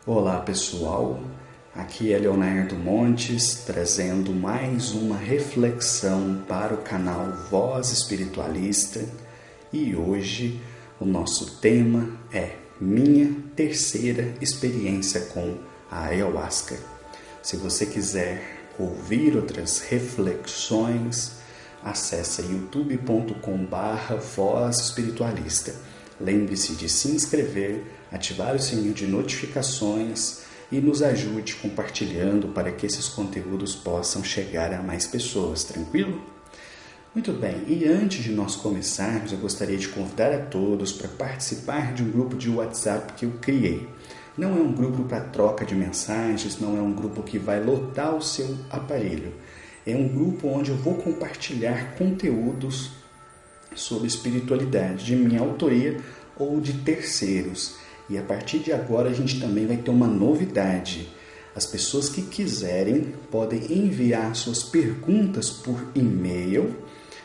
Olá pessoal, aqui é Leonardo Montes trazendo mais uma reflexão para o canal Voz Espiritualista e hoje o nosso tema é minha terceira experiência com a ayahuasca. Se você quiser ouvir outras reflexões, acesse youtube.com/Voz Espiritualista. Lembre-se de se inscrever, ativar o sininho de notificações e nos ajude compartilhando para que esses conteúdos possam chegar a mais pessoas, tranquilo? Muito bem, e antes de nós começarmos, eu gostaria de convidar a todos para participar de um grupo de WhatsApp que eu criei. Não é um grupo para troca de mensagens, não é um grupo que vai lotar o seu aparelho. É um grupo onde eu vou compartilhar conteúdos sobre espiritualidade, de minha autoria ou de terceiros. E a partir de agora a gente também vai ter uma novidade. As pessoas que quiserem podem enviar suas perguntas por e-mail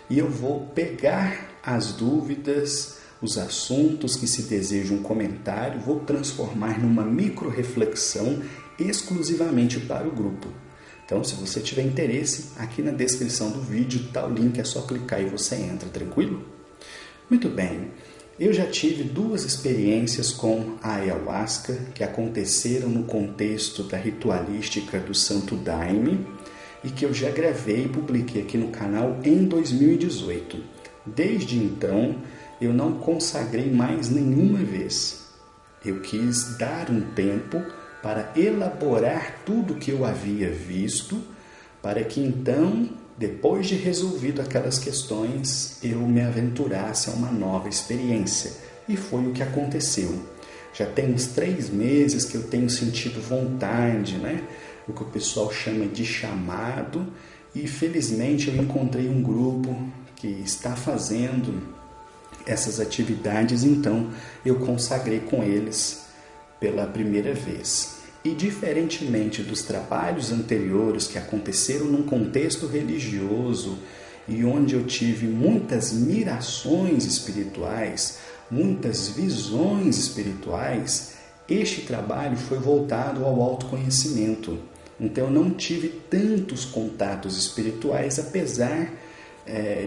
e eu vou pegar as dúvidas, os assuntos que se deseja um comentário, vou transformar numa micro-reflexão exclusivamente para o grupo. Então, se você tiver interesse, aqui na descrição do vídeo está o link, é só clicar e você entra, tranquilo? Muito bem, eu já tive duas experiências com a ayahuasca que aconteceram no contexto da ritualística do Santo Daime e que eu já gravei e publiquei aqui no canal em 2018. Desde então, eu não consagrei mais nenhuma vez. Eu quis dar um tempo para elaborar tudo o que eu havia visto, para que então, depois de resolvido aquelas questões, eu me aventurasse a uma nova experiência. E foi o que aconteceu. Já tem uns 3 meses que eu tenho sentido vontade, o que o pessoal chama de chamado, e felizmente eu encontrei um grupo que está fazendo essas atividades, então eu consagrei com eles pela primeira vez. E diferentemente dos trabalhos anteriores que aconteceram num contexto religioso e onde eu tive muitas mirações espirituais, muitas visões espirituais, este trabalho foi voltado ao autoconhecimento. Então eu não tive tantos contatos espirituais, apesar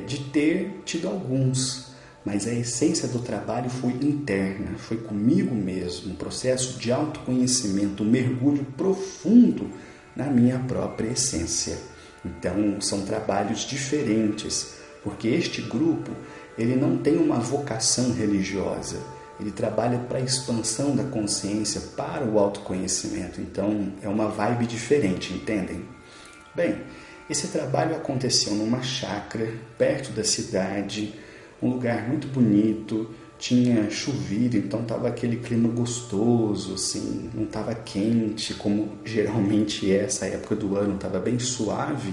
de ter tido alguns. Mas a essência do trabalho foi interna, foi comigo mesmo, um processo de autoconhecimento, um mergulho profundo na minha própria essência. Então, são trabalhos diferentes, porque este grupo ele não tem uma vocação religiosa, ele trabalha para a expansão da consciência, para o autoconhecimento. Então, é uma vibe diferente, entendem? Bem, esse trabalho aconteceu numa chácara, perto da cidade, um lugar muito bonito, tinha chovido, então estava aquele clima gostoso, assim, não estava quente, como geralmente é essa época do ano, estava bem suave.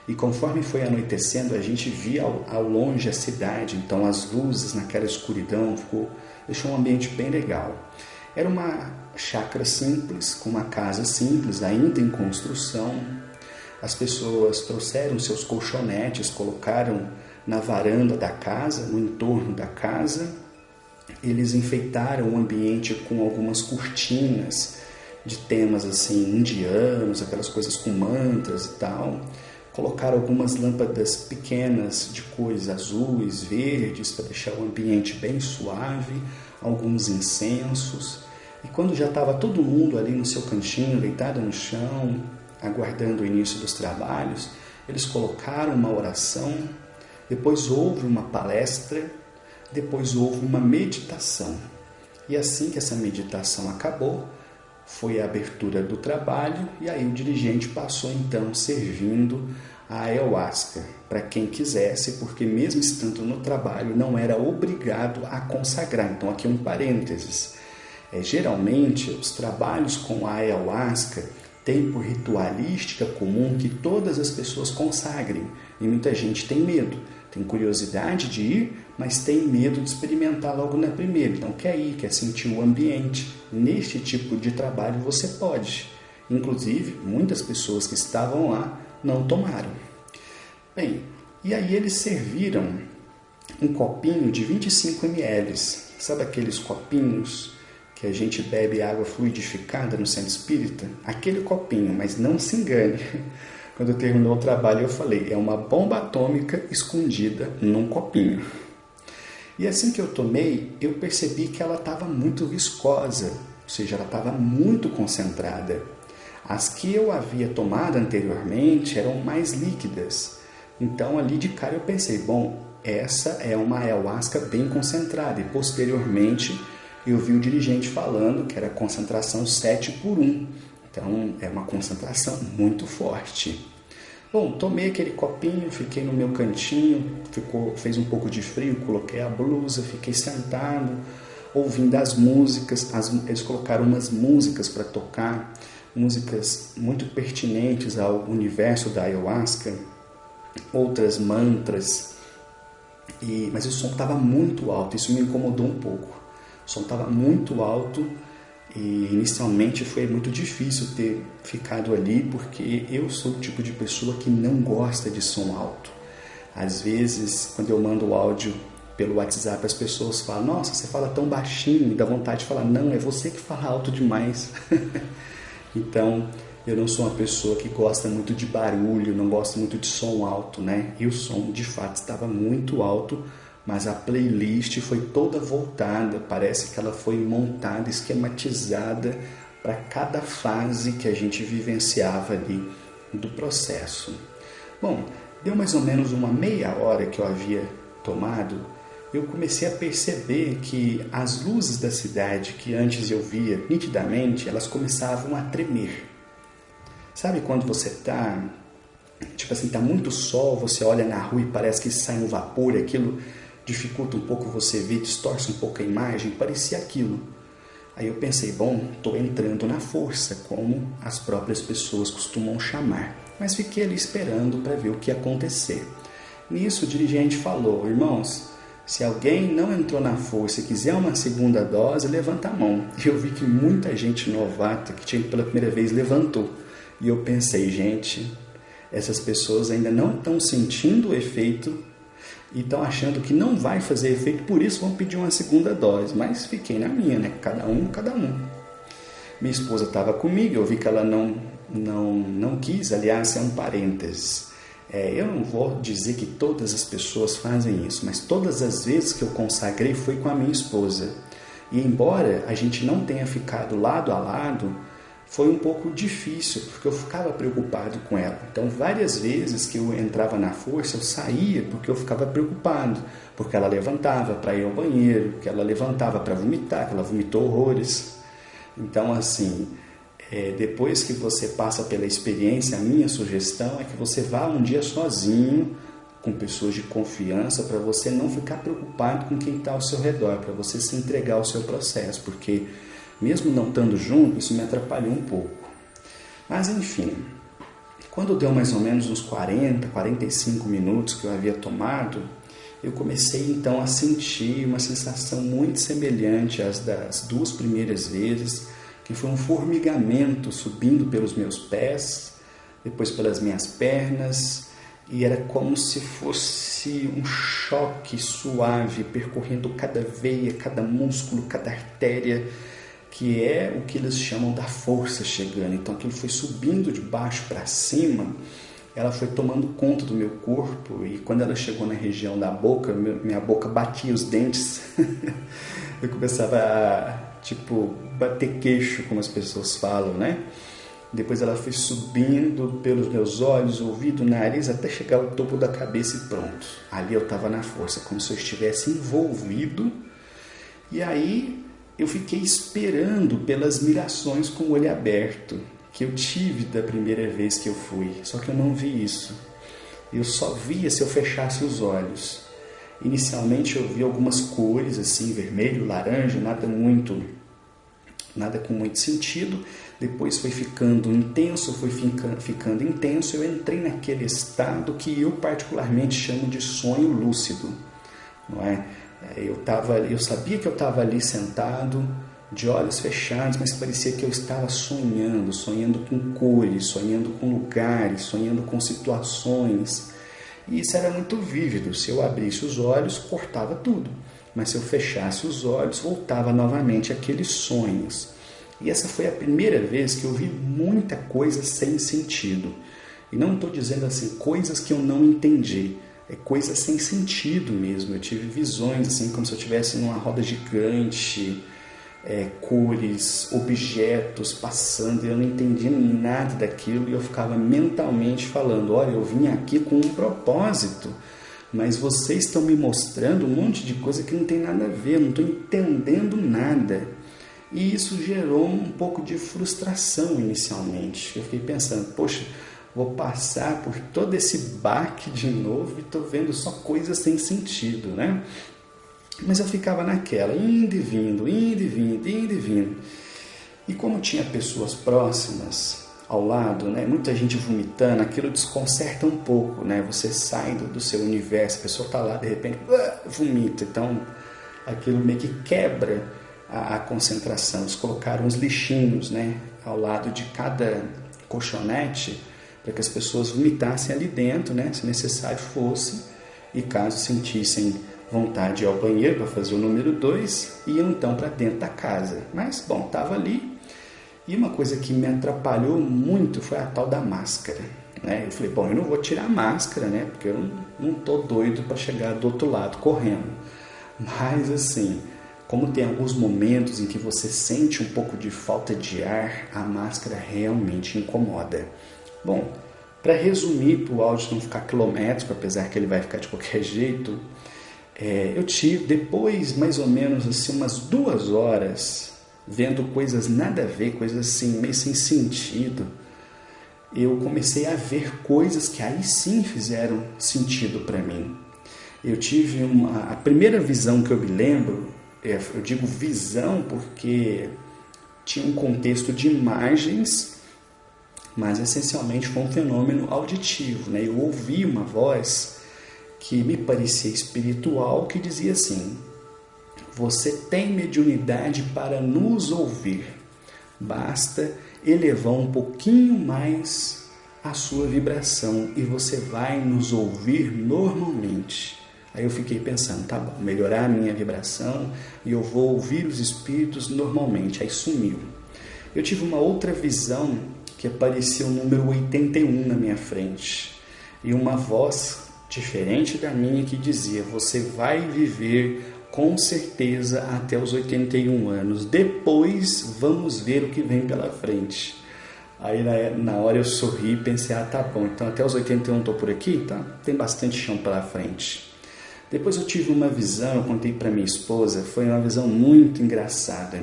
E conforme foi anoitecendo, a gente via ao longe a cidade, então as luzes naquela escuridão, deixou um ambiente bem legal. Era uma chácara simples, com uma casa simples, ainda em construção. As pessoas trouxeram seus colchonetes, colocaram na varanda da casa, no entorno da casa. Eles enfeitaram o ambiente com algumas cortinas de temas assim indianos, aquelas coisas com mantras e tal. Colocaram algumas lâmpadas pequenas de cores azuis, verdes, para deixar o ambiente bem suave, alguns incensos. E quando já estava todo mundo ali no seu cantinho, deitado no chão, aguardando o início dos trabalhos, eles colocaram uma oração. Depois houve uma palestra, depois houve uma meditação. E assim que essa meditação acabou, foi a abertura do trabalho e aí o dirigente passou então servindo a ayahuasca para quem quisesse, porque mesmo estando no trabalho não era obrigado a consagrar. Então aqui um parênteses. Geralmente os trabalhos com a ayahuasca tem por ritualística comum que todas as pessoas consagrem e muita gente tem medo. Tem curiosidade de ir, mas tem medo de experimentar logo na primeira. Então quer ir, quer sentir o ambiente. Neste tipo de trabalho você pode. Inclusive, muitas pessoas que estavam lá não tomaram. Bem, e aí eles serviram um copinho de 25 ml. Sabe aqueles copinhos que a gente bebe água fluidificada no centro espírita, aquele copinho, mas não se engane. Quando terminou o trabalho eu falei, é uma bomba atômica escondida num copinho. E assim que eu tomei, eu percebi que ela estava muito viscosa, ou seja, ela estava muito concentrada. As que eu havia tomado anteriormente eram mais líquidas. Então ali de cara eu pensei, bom, essa é uma ayahuasca bem concentrada. E posteriormente eu vi o dirigente falando que era concentração 7:1. Então é uma concentração muito forte. Bom, tomei aquele copinho, fiquei no meu cantinho, fez um pouco de frio, coloquei a blusa, fiquei sentado, ouvindo as músicas. Eles colocaram umas músicas para tocar, músicas muito pertinentes ao universo da ayahuasca, outras mantras, mas o som estava muito alto, isso me incomodou um pouco. O som estava muito alto e inicialmente foi muito difícil ter ficado ali, porque eu sou o tipo de pessoa que não gosta de som alto. Às vezes, quando eu mando o áudio pelo WhatsApp, as pessoas falam, nossa, você fala tão baixinho, me dá vontade de falar, não, é você que fala alto demais. Então, eu não sou uma pessoa que gosta muito de barulho, não gosto muito de som alto, né? E o som, de fato, estava muito alto, mas a playlist foi toda voltada, parece que ela foi montada, esquematizada para cada fase que a gente vivenciava ali do processo. Bom, deu mais ou menos uma meia hora que eu havia tomado, eu comecei a perceber que as luzes da cidade, que antes eu via nitidamente, elas começavam a tremer. Sabe quando você está, tipo assim, tá muito sol, você olha na rua e parece que sai um vapor, aquilo dificulta um pouco você ver, distorce um pouco a imagem, parecia aquilo. Aí eu pensei, bom, estou entrando na força, como as próprias pessoas costumam chamar. Mas fiquei ali esperando para ver o que ia acontecer. Nisso o dirigente falou, irmãos, se alguém não entrou na força e quiser uma segunda dose, levanta a mão. E eu vi que muita gente novata, que tinha pela primeira vez, levantou. E eu pensei, gente, essas pessoas ainda não estão sentindo o efeito e estão achando que não vai fazer efeito, por isso vão pedir uma segunda dose. Mas fiquei na minha, né? Cada um. Minha esposa estava comigo, eu vi que ela não quis, aliás, é um parênteses. Eu não vou dizer que todas as pessoas fazem isso, mas todas as vezes que eu consagrei foi com a minha esposa. E embora a gente não tenha ficado lado a lado, foi um pouco difícil, porque eu ficava preocupado com ela. Então, várias vezes que eu entrava na força, eu saía porque eu ficava preocupado, porque ela levantava para ir ao banheiro, que ela levantava para vomitar, que ela vomitou horrores. Então, assim, depois que você passa pela experiência, a minha sugestão é que você vá um dia sozinho, com pessoas de confiança, para você não ficar preocupado com quem está ao seu redor, para você se entregar ao seu processo, porque mesmo não estando junto, isso me atrapalhou um pouco. Mas enfim, quando deu mais ou menos uns 40, 45 minutos que eu havia tomado, eu comecei então a sentir uma sensação muito semelhante às das duas primeiras vezes, que foi um formigamento subindo pelos meus pés, depois pelas minhas pernas, e era como se fosse um choque suave percorrendo cada veia, cada músculo, cada artéria, que é o que eles chamam da força chegando. Então aquilo foi subindo de baixo para cima, ela foi tomando conta do meu corpo, e quando ela chegou na região da boca, minha boca batia os dentes, eu começava a bater queixo, como as pessoas falam, né? Depois ela foi subindo pelos meus olhos, ouvido, nariz, até chegar ao topo da cabeça e pronto. Ali eu estava na força, como se eu estivesse envolvido. E aí eu fiquei esperando pelas mirações com o olho aberto, que eu tive da primeira vez que eu fui. Só que eu não vi isso. Eu só via se eu fechasse os olhos. Inicialmente eu vi algumas cores, assim, vermelho, laranja, nada com muito sentido. Depois foi ficando intenso, ficando intenso. Eu entrei naquele estado que eu particularmente chamo de sonho lúcido, não é? Eu sabia que eu estava ali sentado, de olhos fechados, mas parecia que eu estava sonhando com cores, sonhando com lugares, sonhando com situações. E isso era muito vívido. Se eu abrisse os olhos, cortava tudo. mas se eu fechasse os olhos, voltava novamente àqueles sonhos. E essa foi a primeira vez que eu vi muita coisa sem sentido. E não estou dizendo assim, coisas que eu não entendi. É coisa sem sentido mesmo. Eu tive visões assim, como se eu estivesse numa roda gigante, cores, objetos passando, e eu não entendia nada daquilo, e eu ficava mentalmente falando, olha, eu vim aqui com um propósito, mas vocês estão me mostrando um monte de coisa que não tem nada a ver, eu não estou entendendo nada. E isso gerou um pouco de frustração inicialmente. Eu fiquei pensando, poxa, vou passar por todo esse baque de novo e estou vendo só coisas sem sentido, né? Mas eu ficava naquela, indo e vindo, indo e vindo, indo e vindo. E como tinha pessoas próximas ao lado, né, muita gente vomitando, aquilo desconcerta um pouco, né? Você sai do seu universo, a pessoa está lá, de repente, vomita. Então, aquilo meio que quebra a concentração. Eles colocaram uns lixinhos, né, ao lado de cada colchonete, para que as pessoas vomitassem ali dentro, né, se necessário fosse, e caso sentissem vontade de ir ao banheiro para fazer o número 2, iam então para dentro da casa. Mas, bom, estava ali. E uma coisa que me atrapalhou muito foi a tal da máscara, né? Eu falei, bom, eu não vou tirar a máscara, né? Porque eu não estou doido para chegar do outro lado correndo. Mas, assim, como tem alguns momentos em que você sente um pouco de falta de ar, a máscara realmente incomoda. Bom, para resumir, para o áudio não ficar quilométrico, apesar que ele vai ficar de qualquer jeito, eu tive, depois mais ou menos assim, umas 2 horas, vendo coisas nada a ver, coisas assim, meio sem sentido, eu comecei a ver coisas que aí sim fizeram sentido para mim. Eu tive a primeira visão que eu me lembro, eu digo visão porque tinha um contexto de imagens, mas essencialmente foi um fenômeno auditivo, né? Eu ouvi uma voz que me parecia espiritual, que dizia assim: você tem mediunidade para nos ouvir, basta elevar um pouquinho mais a sua vibração e você vai nos ouvir normalmente. Aí eu fiquei pensando, tá bom, melhorar a minha vibração e eu vou ouvir os espíritos normalmente. Aí sumiu. Eu tive uma outra visão que apareceu o número 81 na minha frente e uma voz diferente da minha que dizia: você vai viver com certeza até os 81 anos, depois vamos ver o que vem pela frente. Aí na hora eu sorri e pensei, tá bom, então até os 81 estou por aqui, tá? Tem bastante chão pela frente. Depois eu tive uma visão, eu contei para minha esposa, foi uma visão muito engraçada.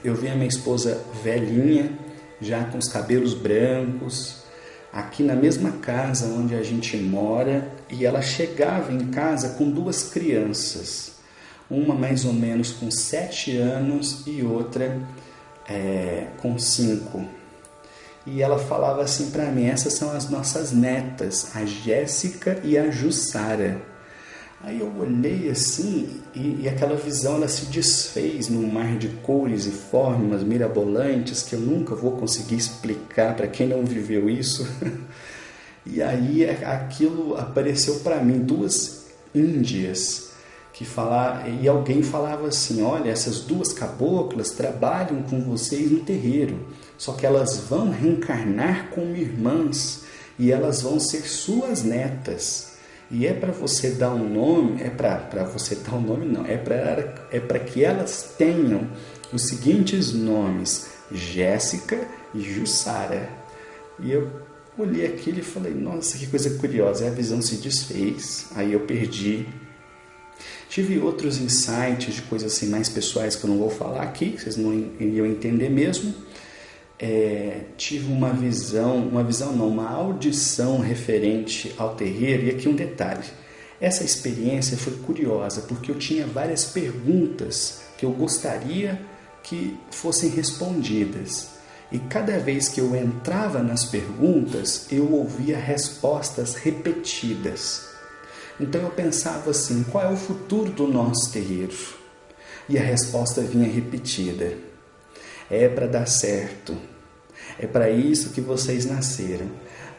Eu vi a minha esposa velhinha, já com os cabelos brancos, aqui na mesma casa onde a gente mora, e ela chegava em casa com 2 crianças, uma mais ou menos com 7 anos e outra com 5. E ela falava assim para mim: essas são as nossas netas, a Jéssica e a Jussara. Aí eu olhei assim e aquela visão ela se desfez num mar de cores e formas mirabolantes que eu nunca vou conseguir explicar para quem não viveu isso. E aí aquilo apareceu para mim, 2 índias que falavam, e alguém falava assim: olha, essas 2 caboclas trabalham com vocês no terreiro, só que elas vão reencarnar como irmãs e elas vão ser suas netas. E é para você dar um nome, para você dar um nome não, é para que elas tenham os seguintes nomes: Jéssica e Jussara. E eu olhei aquilo e falei: nossa, que coisa curiosa. E a visão se desfez, aí eu perdi. Tive outros insights de coisas assim mais pessoais que eu não vou falar aqui, vocês não iriam entender mesmo. Tive uma audição referente ao terreiro. E aqui um detalhe: essa experiência foi curiosa porque eu tinha várias perguntas que eu gostaria que fossem respondidas, e cada vez que eu entrava nas perguntas eu ouvia respostas repetidas. Então eu pensava assim: qual é o futuro do nosso terreiro? E a resposta vinha repetida: é para dar certo, é para isso que vocês nasceram.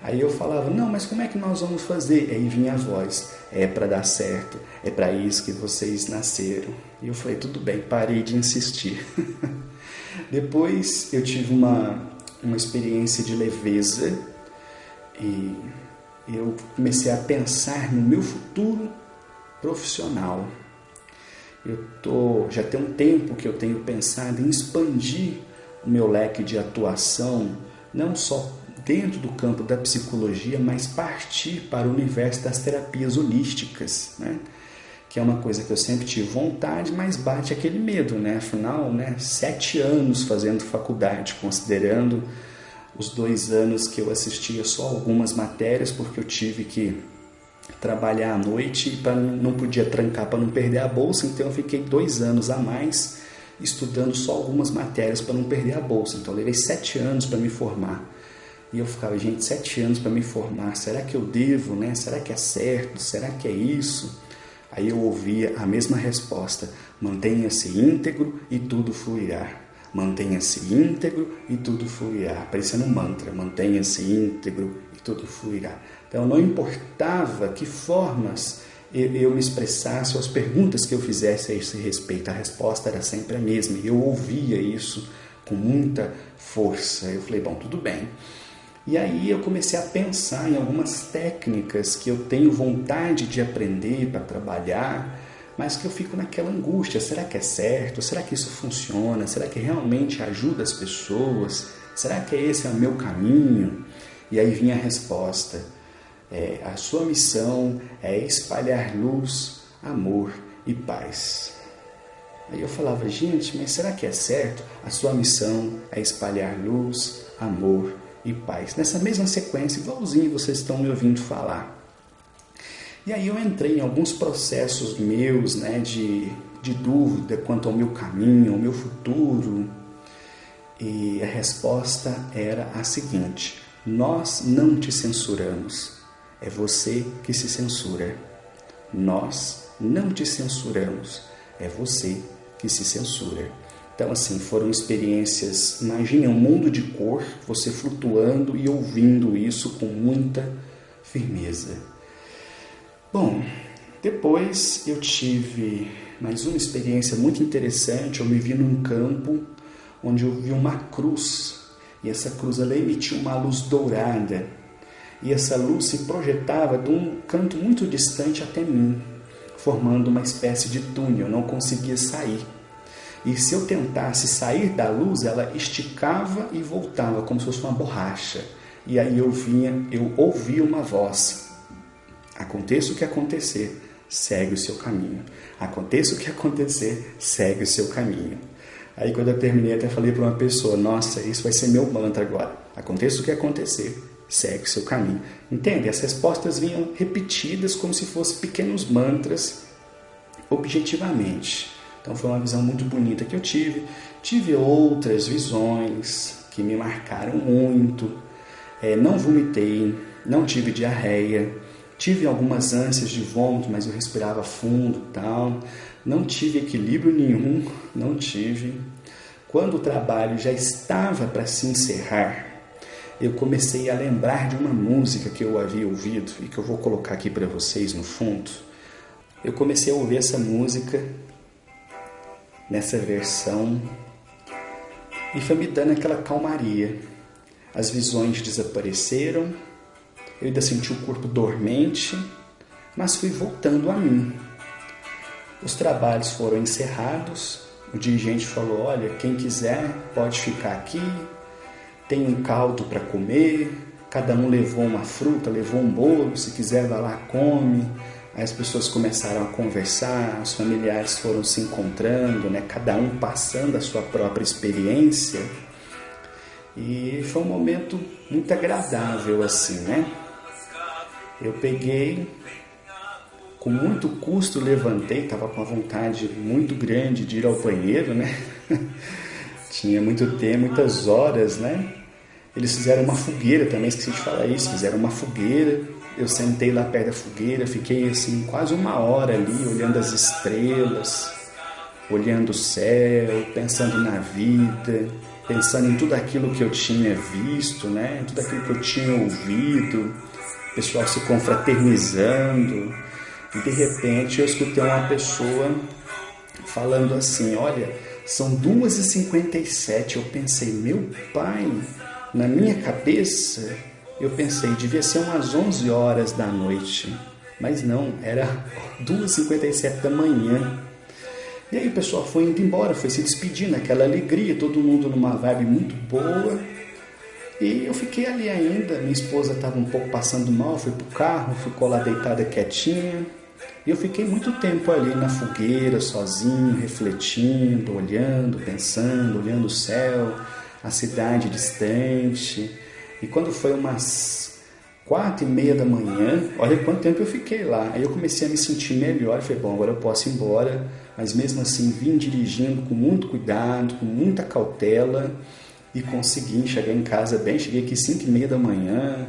Aí eu falava, não, mas como é que nós vamos fazer? Aí vinha a voz, é para dar certo, é para isso que vocês nasceram. E eu falei, tudo bem, parei de insistir. Depois eu tive uma experiência de leveza e eu comecei a pensar no meu futuro profissional. Já tem um tempo que eu tenho pensado em expandir o meu leque de atuação, não só dentro do campo da psicologia, mas partir para o universo das terapias holísticas, né? Que é uma coisa que eu sempre tive vontade, mas bate aquele medo, né? Afinal, 7 anos fazendo faculdade, considerando os 2 anos que eu assistia só algumas matérias, porque eu tive que trabalhar à noite e não podia trancar para não perder a bolsa, então eu fiquei 2 anos a mais estudando só algumas matérias para não perder a bolsa. Então eu levei 7 anos para me formar. E eu ficava, gente, 7 anos para me formar, será que eu devo, né? Será que é certo? Será que é isso? Aí eu ouvia a mesma resposta, mantenha-se íntegro e tudo fluirá. Mantenha-se íntegro e tudo fluirá. Parecendo um mantra, mantenha-se íntegro e tudo fluirá. Então não importava que formas eu me expressasse, ou as perguntas que eu fizesse a esse respeito, a resposta era sempre a mesma. E eu ouvia isso com muita força. Eu falei, bom, tudo bem. E aí eu comecei a pensar em algumas técnicas que eu tenho vontade de aprender para trabalhar, mas que eu fico naquela angústia, será que é certo? Será que isso funciona? Será que realmente ajuda as pessoas? Será que esse é o meu caminho? E aí vinha a resposta, a sua missão é espalhar luz, amor e paz. Aí eu falava, gente, mas será que é certo? A sua missão é espalhar luz, amor e paz. Nessa mesma sequência, igualzinho vocês estão me ouvindo falar. E aí eu entrei em alguns processos meus, de dúvida quanto ao meu caminho, ao meu futuro. E a resposta era a seguinte, nós não te censuramos, é você que se censura. Nós não te censuramos, é você que se censura. Então, assim, foram experiências, imagine um mundo de cor, você flutuando e ouvindo isso com muita firmeza. Bom, depois eu tive mais uma experiência muito interessante, eu me vi num campo onde eu vi uma cruz, e essa cruz ela emitia uma luz dourada, e essa luz se projetava de um canto muito distante até mim, formando uma espécie de túnel, eu não conseguia sair. E se eu tentasse sair da luz, ela esticava e voltava, como se fosse uma borracha. E aí eu ouvia uma voz. Aconteça o que acontecer, segue o seu caminho. Aconteça o que acontecer, segue o seu caminho. Aí quando eu terminei, até falei para uma pessoa, nossa, isso vai ser meu mantra agora. Aconteça o que acontecer, segue o seu caminho. Entende? As respostas vinham repetidas como se fossem pequenos mantras, objetivamente. Então foi uma visão muito bonita que eu tive. Tive outras visões que me marcaram muito. Não vomitei, não tive diarreia. Tive algumas ânsias de vômito, mas eu respirava fundo e tal. Não tive equilíbrio nenhum, não tive. Quando o trabalho já estava para se encerrar, eu comecei a lembrar de uma música que eu havia ouvido e que eu vou colocar aqui para vocês no fundo. Eu comecei a ouvir essa música nessa versão e foi me dando aquela calmaria. As visões desapareceram, eu ainda senti o corpo dormente, mas fui voltando a mim. Os trabalhos foram encerrados, o dirigente falou, olha, quem quiser pode ficar aqui, tem um caldo para comer, cada um levou uma fruta, levou um bolo, se quiser vai lá, come. Aí as pessoas começaram a conversar, os familiares foram se encontrando, cada um passando a sua própria experiência. E foi um momento muito agradável, assim, Eu peguei, com muito custo levantei, estava com uma vontade muito grande de ir ao banheiro, Tinha muito tempo, muitas horas, Eles fizeram uma fogueira também, esqueci de falar isso, fizeram uma fogueira. Eu sentei lá perto da fogueira, fiquei assim quase 1 hora ali, olhando as estrelas, olhando o céu, pensando na vida. pensando em tudo aquilo que eu tinha visto, né? Tudo aquilo que eu tinha ouvido, o pessoal se confraternizando, e de repente eu escutei uma pessoa falando assim, olha, são 2h57, eu pensei, meu pai, na minha cabeça, eu pensei, devia ser umas 11 horas da noite, mas não, era 2h57 da manhã. E aí o pessoal foi indo embora, foi se despedindo, aquela alegria, todo mundo numa vibe muito boa. E eu fiquei ali ainda, minha esposa estava um pouco passando mal, foi pro carro, ficou lá deitada quietinha. E eu fiquei muito tempo ali na fogueira, sozinho, refletindo, olhando, pensando, olhando o céu, a cidade distante. E quando foi umas 4h30 da manhã, olha quanto tempo eu fiquei lá. Aí eu comecei a me sentir melhor, falei, bom, agora eu posso ir embora. Mas mesmo assim vim dirigindo com muito cuidado, com muita cautela e consegui chegar em casa bem. Cheguei aqui 5h30 da manhã,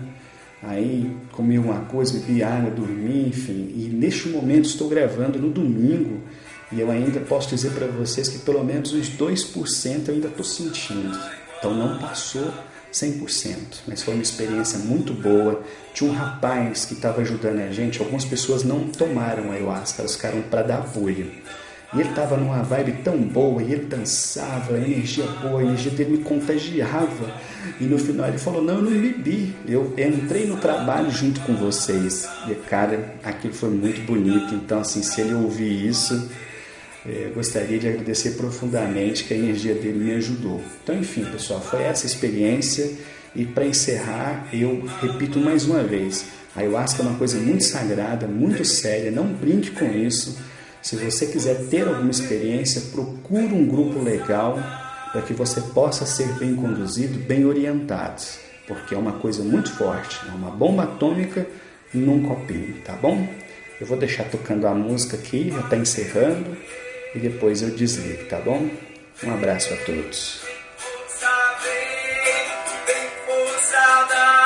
aí comi uma coisa, bebi água, dormi, enfim. E neste momento estou gravando no domingo e eu ainda posso dizer para vocês que pelo menos uns 2% eu ainda estou sentindo. Então não passou 100%, mas foi uma experiência muito boa. Tinha um rapaz que estava ajudando a gente, algumas pessoas não tomaram ayahuasca, elas ficaram para dar apoio. E ele estava numa vibe tão boa, e ele dançava, a energia boa, a energia dele me contagiava. E no final ele falou, não, eu não bebi, eu entrei no trabalho junto com vocês. E cara, aquilo foi muito bonito, então assim, se ele ouvir isso, eu gostaria de agradecer profundamente que a energia dele me ajudou. Então enfim, pessoal, foi essa experiência. E para encerrar, eu repito mais uma vez, a ayahuasca é uma coisa muito sagrada, muito séria, não brinque com isso. Se você quiser ter alguma experiência, procure um grupo legal para que você possa ser bem conduzido, bem orientado, porque é uma coisa muito forte, é uma bomba atômica num copinho, tá bom? Eu vou deixar tocando a música aqui, já está encerrando, e depois eu desligo, tá bom? Um abraço a todos. Força vem força dá.